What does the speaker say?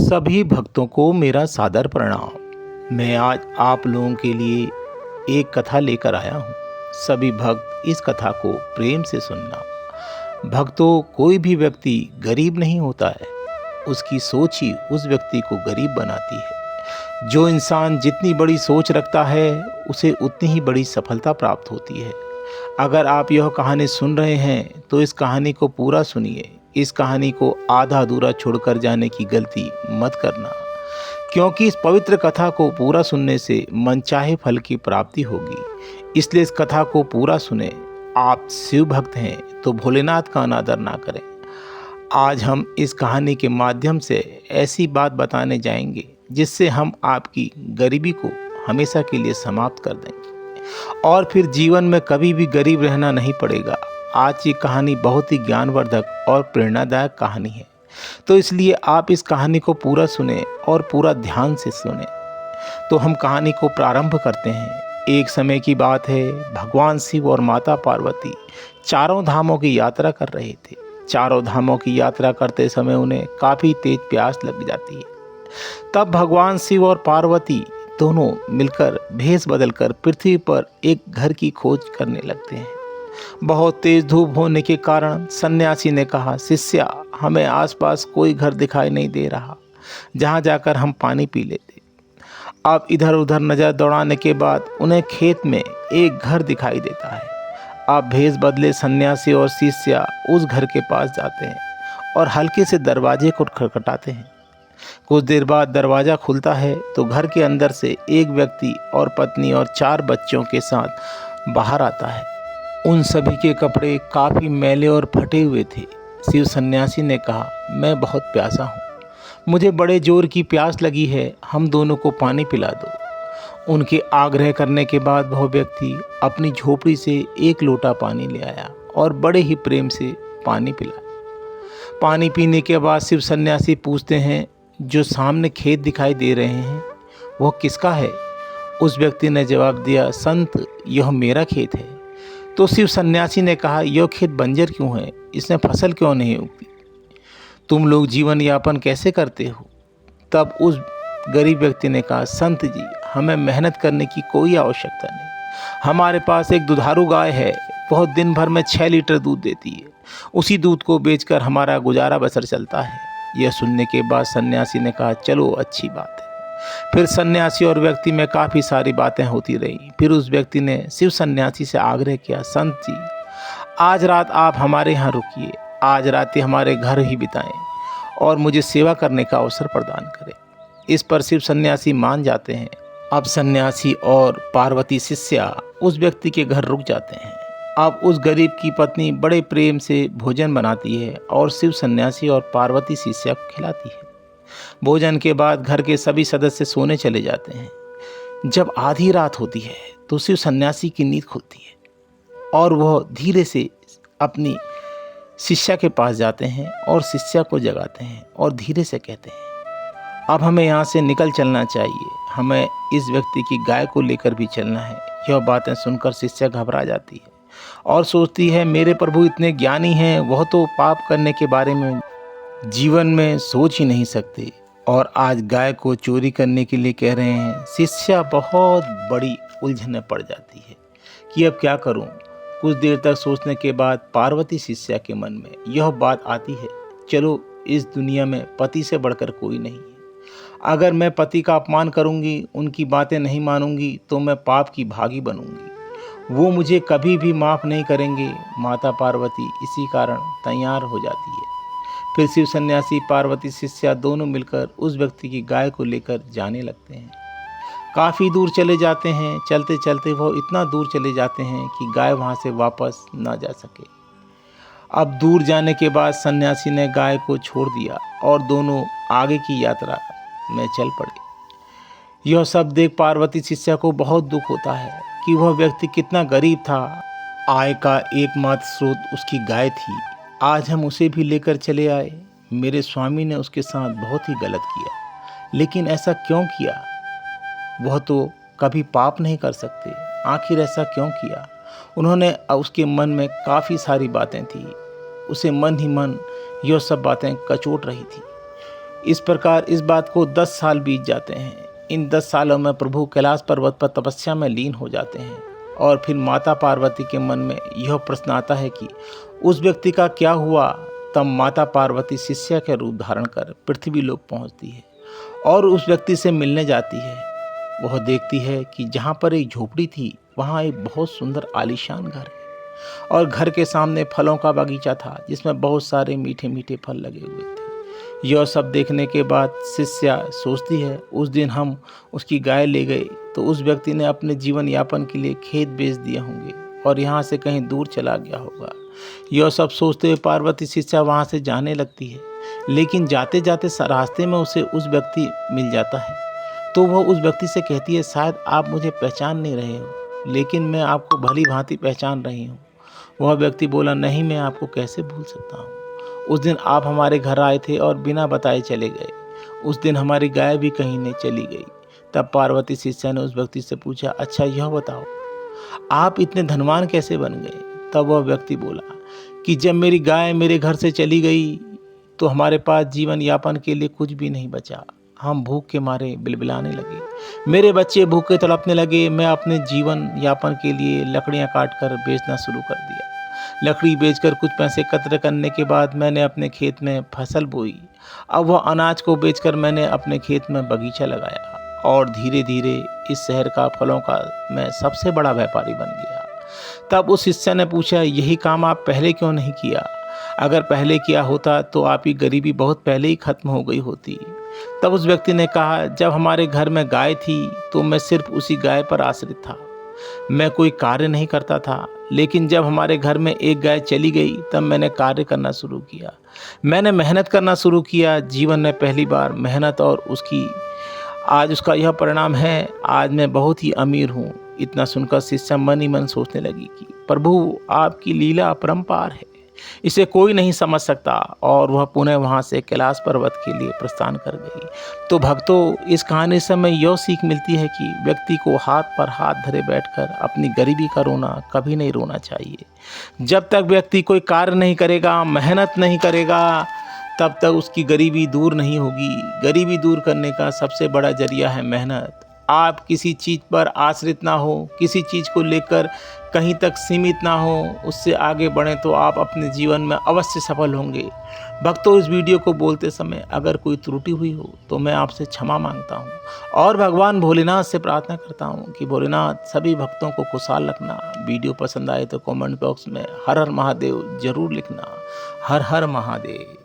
सभी भक्तों को मेरा सादर प्रणाम। मैं आज आप लोगों के लिए एक कथा लेकर आया हूँ। सभी भक्त इस कथा को प्रेम से सुनना। भक्तों, कोई भी व्यक्ति गरीब नहीं होता है, उसकी सोच ही उस व्यक्ति को गरीब बनाती है। जो इंसान जितनी बड़ी सोच रखता है, उसे उतनी ही बड़ी सफलता प्राप्त होती है। अगर आप यह कहानी सुन रहे हैं तो इस कहानी को पूरा सुनिए। इस कहानी को आधा अधूरा छोड़कर जाने की गलती मत करना, क्योंकि इस पवित्र कथा को पूरा सुनने से मनचाहे फल की प्राप्ति होगी। इसलिए इस कथा को पूरा सुने। आप शिव भक्त हैं तो भोलेनाथ का अनादर ना करें। आज हम इस कहानी के माध्यम से ऐसी बात बताने जाएंगे जिससे हम आपकी गरीबी को हमेशा के लिए समाप्त कर देंगे और फिर जीवन में कभी भी गरीब रहना नहीं पड़ेगा। आज की कहानी बहुत ही ज्ञानवर्धक और प्रेरणादायक कहानी है, तो इसलिए आप इस कहानी को पूरा सुने और पूरा ध्यान से सुने। तो हम कहानी को प्रारंभ करते हैं। एक समय की बात है, भगवान शिव और माता पार्वती चारों धामों की यात्रा कर रहे थे। चारों धामों की यात्रा करते समय उन्हें काफ़ी तेज प्यास लग जाती है। तब भगवान शिव और पार्वती दोनों मिलकर भेष बदलकर पृथ्वी पर एक घर की खोज करने लगते हैं। बहुत तेज धूप होने के कारण सन्यासी ने कहा, शिष्या, हमें आसपास कोई घर दिखाई नहीं दे रहा जहां जाकर हम पानी पी लेते। अब इधर उधर नजर दौड़ाने के बाद उन्हें खेत में एक घर दिखाई देता है। अब भेष बदले सन्यासी और शिष्या उस घर के पास जाते हैं और हल्के से दरवाजे को खटखटाते हैं। कुछ देर बाद दरवाज़ा खुलता है तो घर के अंदर से एक व्यक्ति और पत्नी और 4 बच्चों के साथ बाहर आता है। उन सभी के कपड़े काफ़ी मैले और फटे हुए थे। शिव सन्यासी ने कहा, मैं बहुत प्यासा हूँ, मुझे बड़े जोर की प्यास लगी है, हम दोनों को पानी पिला दो। उनके आग्रह करने के बाद वह व्यक्ति अपनी झोपड़ी से एक लोटा पानी ले आया और बड़े ही प्रेम से पानी पिलाया। पानी पीने के बाद शिव सन्यासी पूछते हैं, जो सामने खेत दिखाई दे रहे हैं वह किसका है? उस व्यक्ति ने जवाब दिया, संत, यह मेरा खेत है। तो शिव सन्यासी ने कहा, यह खेत बंजर क्यों है? इसमें फसल क्यों नहीं उगती? तुम लोग जीवन यापन कैसे करते हो? तब उस गरीब व्यक्ति ने कहा, संत जी, हमें मेहनत करने की कोई आवश्यकता नहीं। हमारे पास एक दुधारू गाय है, वह दिन भर में 6 लीटर दूध देती है। उसी दूध को बेचकर हमारा गुजारा बसर चलता है। यह सुनने के बाद सन्यासी ने कहा, चलो अच्छी बात है। फिर सन्यासी और व्यक्ति में काफ़ी सारी बातें होती रही। फिर उस व्यक्ति ने शिव सन्यासी से आग्रह किया, संत जी, आज रात आप हमारे यहाँ रुकिए, आज रात ही हमारे घर ही बिताएं और मुझे सेवा करने का अवसर प्रदान करें। इस पर शिव सन्यासी मान जाते हैं। अब सन्यासी और पार्वती शिष्या उस व्यक्ति के घर रुक जाते हैं। अब उस गरीब की पत्नी बड़े प्रेम से भोजन बनाती है और शिव सन्यासी और पार्वती शिष्या को खिलाती है। भोजन के बाद घर के सभी सदस्य सोने चले जाते हैं। जब आधी रात होती है तो शिव सन्यासी की नींद खुलती है और वह धीरे से अपनी शिष्या के पास जाते हैं और शिष्या को जगाते हैं और धीरे से कहते हैं, अब हमें यहाँ से निकल चलना चाहिए, हमें इस व्यक्ति की गाय को लेकर भी चलना है। यह बातें सुनकर शिष्या घबरा जाती है और सोचती है, मेरे प्रभु इतने ज्ञानी हैं, वह तो पाप करने के बारे में जीवन में सोच ही नहीं सकते और आज गाय को चोरी करने के लिए कह रहे हैं। शिष्या बहुत बड़ी उलझन में पड़ जाती है कि अब क्या करूं। कुछ देर तक सोचने के बाद पार्वती शिष्या के मन में यह बात आती है, चलो, इस दुनिया में पति से बढ़कर कोई नहीं है। अगर मैं पति का अपमान करूंगी, उनकी बातें नहीं मानूंगी तो मैं पाप की भागी बनूंगी, वो मुझे कभी भी माफ़ नहीं करेंगे। माता पार्वती इसी कारण तैयार हो जाती है। फिर शिव सन्यासी, पार्वती शिष्या दोनों मिलकर उस व्यक्ति की गाय को लेकर जाने लगते हैं। काफ़ी दूर चले जाते हैं। चलते चलते वो इतना दूर चले जाते हैं कि गाय वहाँ से वापस ना जा सके। अब दूर जाने के बाद सन्यासी ने गाय को छोड़ दिया और दोनों आगे की यात्रा में चल पड़े। यह सब देख पार्वती शिष्या को बहुत दुख होता है कि वह व्यक्ति कितना गरीब था। आय का एकमात्र स्रोत उसकी गाय थी। आज हम उसे भी लेकर चले आए। मेरे स्वामी ने उसके साथ बहुत ही गलत किया, लेकिन ऐसा क्यों किया? वह तो कभी पाप नहीं कर सकते, आखिर ऐसा क्यों किया? उन्होंने उसके मन में काफ़ी सारी बातें थी। उसे मन ही मन यह सब बातें कचोट रही थी। इस प्रकार इस बात को 10 साल बीत जाते हैं। इन 10 सालों में प्रभु कैलाश पर्वत पर तपस्या में लीन हो जाते हैं और फिर माता पार्वती के मन में यह प्रश्न आता है कि उस व्यक्ति का क्या हुआ। तब माता पार्वती शिष्या के रूप धारण कर पृथ्वी लोक पहुंचती है और उस व्यक्ति से मिलने जाती है। वह देखती है कि जहाँ पर एक झोपड़ी थी वहाँ एक बहुत सुंदर आलीशान घर है और घर के सामने फलों का बगीचा था जिसमें बहुत सारे मीठे मीठे फल लगे हुए थे। यह सब देखने के बाद शिष्या सोचती है उस दिन हम उसकी गाय ले गए तो उस व्यक्ति ने अपने जीवन यापन के लिए खेत बेच दिए होंगे और यहाँ से कहीं दूर चला गया होगा। यह सब सोचते हुए पार्वती शिष्या वहाँ से जाने लगती है, लेकिन जाते जाते रास्ते में उसे उस व्यक्ति मिल जाता है। तो वह उस व्यक्ति से कहती है, शायद आप मुझे पहचान नहीं रहे हो, लेकिन मैं आपको भली भांति पहचान रही हूँ। वह व्यक्ति बोला, नहीं, मैं आपको कैसे भूल सकता हूँ। उस दिन आप हमारे घर आए थे और बिना बताए चले गए। उस दिन हमारी गाय भी कहीं नहीं चली गई। तब पार्वती शिष्या ने उस व्यक्ति से पूछा, अच्छा यह बताओ आप इतने धनवान कैसे बन गए। तब वह व्यक्ति बोला कि जब मेरी गाय मेरे घर से चली गई तो हमारे पास जीवन यापन के लिए कुछ भी नहीं बचा। हम भूख के मारे बिलबिलाने लगे, मेरे बच्चे भूखे तड़पने लगे। मैं अपने जीवन यापन के लिए लकड़ियां काट कर बेचना शुरू कर दिया। लकड़ी बेचकर कुछ पैसे एकत्र करने के बाद मैंने अपने खेत में फसल बोई। अब वह अनाज को बेचकर मैंने अपने खेत में बगीचा लगाया और धीरे धीरे इस शहर का फलों का मैं सबसे बड़ा व्यापारी बन गया। तब उस शिष्य ने पूछा, यही काम आप पहले क्यों नहीं किया। अगर पहले किया होता तो आपकी गरीबी बहुत पहले ही खत्म हो गई होती। तब उस व्यक्ति ने कहा, जब हमारे घर में गाय थी तो मैं सिर्फ उसी गाय पर आश्रित था। मैं कोई कार्य नहीं करता था, लेकिन जब हमारे घर में एक गाय चली गई तब मैंने कार्य करना शुरू किया। मैंने मेहनत करना शुरू किया। जीवन में पहली बार मेहनत और आज उसका यह परिणाम है। आज मैं बहुत ही अमीर हूँ। इतना सुनकर शिष्या मन ही मन सोचने लगी कि प्रभु आपकी लीला अपरंपार है, इसे कोई नहीं समझ सकता। और वह पुनः वहाँ से कैलाश पर्वत के लिए प्रस्थान कर गई। तो भक्तों, इस कहानी से हमें यह सीख मिलती है कि व्यक्ति को हाथ पर हाथ धरे बैठकर अपनी गरीबी का रोना कभी नहीं रोना चाहिए। जब तक व्यक्ति कोई कार्य नहीं करेगा, मेहनत नहीं करेगा, तब तक उसकी गरीबी दूर नहीं होगी। गरीबी दूर करने का सबसे बड़ा जरिया है मेहनत। आप किसी चीज़ पर आश्रित ना हो, किसी चीज़ को लेकर कहीं तक सीमित ना हो, उससे आगे बढ़ें तो आप अपने जीवन में अवश्य सफल होंगे। भक्तों, इस वीडियो को बोलते समय अगर कोई त्रुटि हुई हो तो मैं आपसे क्षमा मांगता हूँ और भगवान भोलेनाथ से प्रार्थना करता हूँ कि भोलेनाथ सभी भक्तों को खुशहाल रखना। वीडियो पसंद आए तो कमेंट बॉक्स में हर हर महादेव जरूर लिखना। हर हर महादेव।